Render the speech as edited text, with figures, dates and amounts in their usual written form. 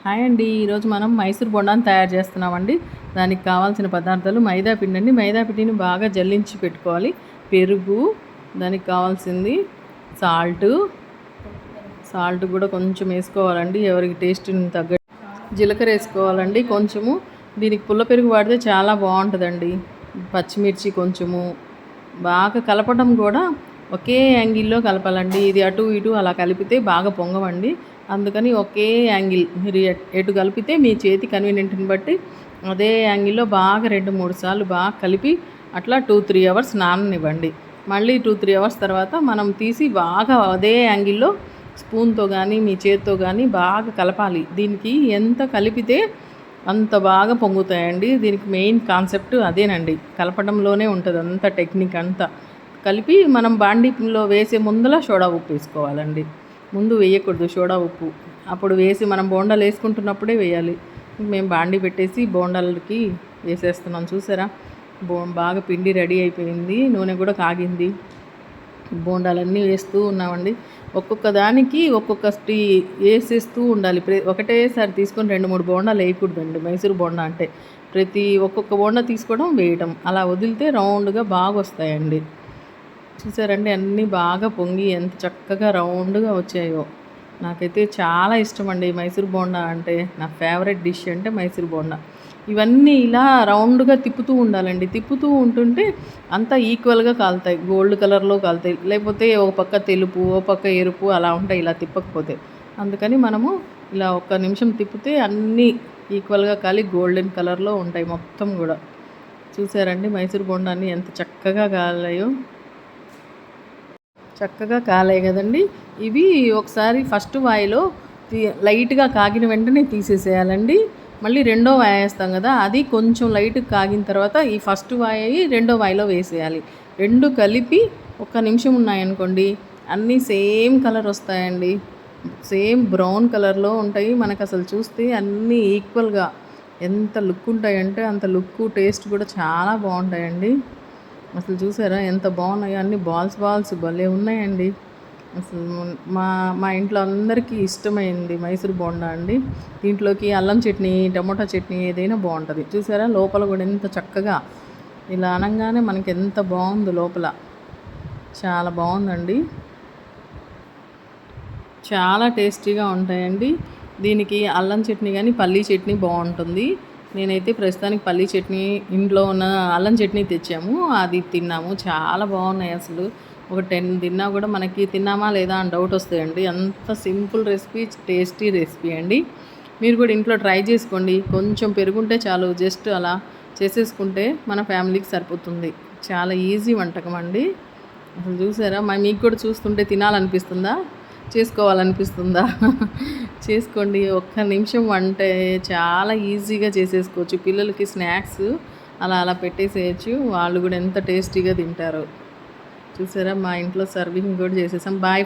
Hi అండి. ఈరోజు మనం మైసూర్ బొండాన్ని తయారు చేస్తున్నామండి. దానికి కావాల్సిన పదార్థాలు మైదా పిండి అండి. మైదా పిండిని బాగా జల్లించి పెట్టుకోవాలి. పెరుగు, దానికి కావాల్సింది సాల్ట్ సాల్ట్ కూడా కొంచెం వేసుకోవాలండి, ఎవరికి టేస్ట్ని తగ్గట్టు. జీలకర్ర వేసుకోవాలండి కొంచెము. దీనికి పుల్ల పెరుగు వాడితే చాలా బాగుంటుందండి. పచ్చిమిర్చి కొంచెము. బాగా కలపడం కూడా ఒకే యాంగిల్లో కలపాలండి. ఇది అటు ఇటు అలా కలిపితే బాగా పొంగవండి. అందుకని ఒకే యాంగిల్ మీరు ఎటు కలిపితే మీ చేతి కన్వీనియంట్ని బట్టి అదే యాంగిల్లో బాగా 2-3 సార్లు బాగా కలిపి అట్లా 2-3 అవర్స్ నాననివ్వండి. మళ్ళీ 2-3 అవర్స్ తర్వాత మనం తీసి బాగా అదే యాంగిల్లో స్పూన్తో కానీ మీ చేతితో కానీ బాగా కలపాలి. దీనికి ఎంత కలిపితే అంత బాగా పొంగుతాయండి. దీనికి మెయిన్ కాన్సెప్ట్ అదేనండి, కలపడంలోనే ఉంటుంది అంత టెక్నిక్ అంతా. కలిపి మనం బాండీలో వేసే ముందల సోడా ఉప్పు వేసుకోవాలండి. ముందు వేయకూడదు సోడా ఉప్పు. అప్పుడు వేసి మనం బోండాలు వేసుకుంటున్నప్పుడే వేయాలి. మేము బాండీ పెట్టేసి బోండాలకి వేసేస్తున్నాం. చూసారా, బాగా పిండి రెడీ అయిపోయింది. నూనె కూడా కాగింది. బోండాలన్నీ వేస్తూ ఉన్నామండి. ఒక్కొక్క దానికి ఒక్కొక్కటి వేసేస్తూ ఉండాలి. ఒకటేసారి తీసుకొని 2-3 బోండాలు వేయకూడదండి. మైసూర్ బోండా అంటే ఒక్కొక్క బోండా తీసుకోవడం, వేయడం, అలా వదిలితే రౌండ్గా బాగా వస్తాయండి. చూసారండి, అన్నీ బాగా పొంగి ఎంత చక్కగా రౌండ్గా వచ్చాయో. నాకైతే చాలా ఇష్టం అండి మైసూర్ బోండా అంటే. నా ఫేవరెట్ డిష్ అంటే మైసూర్ బోండా. ఇవన్నీ ఇలా రౌండ్గా తిప్పుతూ ఉండాలండి. తిప్పుతూ ఉంటుంటే అంతా ఈక్వల్గా కాలుతాయి, గోల్డ్ కలర్లో కాలుతాయి. లేకపోతే ఒక పక్క తెలుపు, ఒక పక్క ఎరుపు అలా ఉంటాయి ఇలా తిప్పకపోతే. అందుకని మనము ఇలా 1 నిమిషం తిప్పితే అన్నీ ఈక్వల్గా కాలి గోల్డెన్ కలర్లో ఉంటాయి మొత్తం కూడా. చూసారండి మైసూర్ బోండాన్ని ఎంత చక్కగా కాలాయో. చక్కగా కాలాయి కదండి. ఇవి ఒకసారి ఫస్ట్ వాయిలో లైట్గా కాగిన వెంటనే తీసేసేయాలండి. మళ్ళీ రెండో వాయి వేస్తాం కదా, అది కొంచెం లైట్గా కాగిన తర్వాత ఈ ఫస్ట్ వాయి రెండో వాయిలో వేసేయాలి. 2 కలిపి 1 నిమిషం ఉన్నాయనుకోండి, అన్నీ సేమ్ కలర్ వస్తాయండి. సేమ్ బ్రౌన్ కలర్లో ఉంటాయి. మనకు అసలు చూస్తే అన్నీ ఈక్వల్గా ఎంత లుక్ ఉంటాయంటే అంత లుక్, టేస్ట్ కూడా చాలా బాగుంటాయండి. అసలు చూసారా ఎంత బాగున్నాయో, అన్ని బాల్స్ భలే ఉన్నాయండి. అసలు మా ఇంట్లో అందరికీ ఇష్టమైంది మైసూర్ బోండా అండి. దీంట్లోకి అల్లం చట్నీ, టమోటా చట్నీ ఏదైనా బాగుంటుంది. చూసారా లోపల కూడా ఎంత చక్కగా, ఇలా అనగానే మనకి ఎంత బాగుందో లోపల. చాలా బాగుందండి, చాలా టేస్టీగా ఉంటాయండి. దీనికి అల్లం చట్నీ కానీ పల్లీ చట్నీ బాగుంటుంది. నేనైతే ప్రస్తుతానికి పల్లీ చట్నీ, ఇంట్లో ఉన్న అల్లం చట్నీ తెచ్చాము, అది తిన్నాము. చాలా బాగున్నాయి అసలు. ఒక 10 తిన్నా కూడా మనకి తిన్నామా లేదా అని డౌట్ వస్తాయండి. అంత సింపుల్ రెసిపీ, టేస్టీ రెసిపీ అండి. మీరు కూడా ఇంట్లో ట్రై చేసుకోండి. కొంచెం పెరుగుంటే చాలు, జస్ట్ అలా చేసేసుకుంటే మన ఫ్యామిలీకి సరిపోతుంది. చాలా ఈజీ వంటకం అండి. అసలు చూసారా, మీకు కూడా చూస్తుంటే తినాలనిపిస్తుందా, చేసుకోవాలనిపిస్తుందా? చేసుకోండి. 1 నిమిషం వంటే చాలా ఈజీగా చేసేసుకోవచ్చు. పిల్లలకి స్నాక్స్ అలా పెట్టేసేయచ్చు. వాళ్ళు కూడా ఎంత టేస్టీగా తింటారో. చూసారా, మా ఇంట్లో సర్వింగ్ కూడా చేసేసాం. బాయ్.